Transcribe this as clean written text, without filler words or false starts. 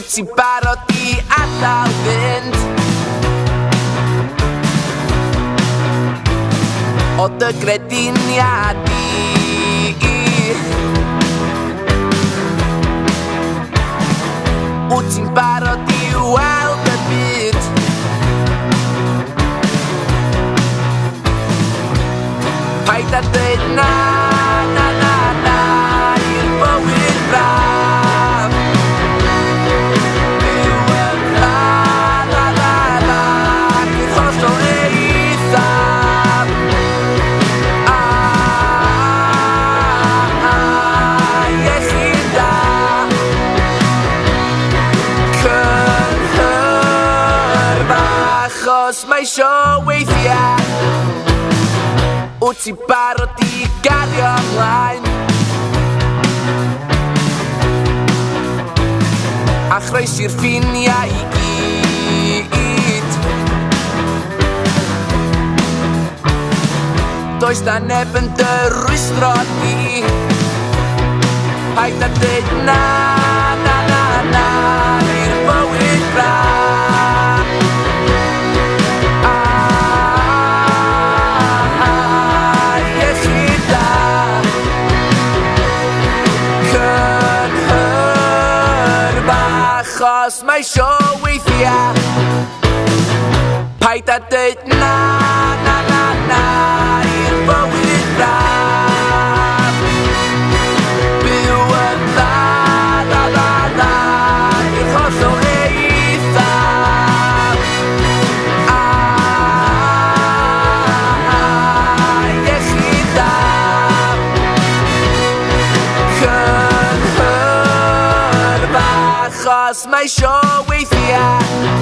Wyt ti'n barod I adael fynd? O dy grediniad I Wyt ti'n barod I weld y byd? Paid a dweud na, na, na, na I'r bywyd braf Byw yn dda, la, la, la I'r hollol eithaf Iechyd da Cynhyrfa Achos mae isio weithiau Wyt ti'n barod I gario ymlaen A chroesi'r ffiniau I gyd Does na neb yn dy rwystro ni Paid a dweud na, na, na, na I'r bywyd braf Achos mae isio weithiau Paid a dweud na, na, na, na I'r bywyd braf Byw yn dda, la, la, la I'r hollol eithaf Iechyd da Cynhyrfa Achos mae isio weithiau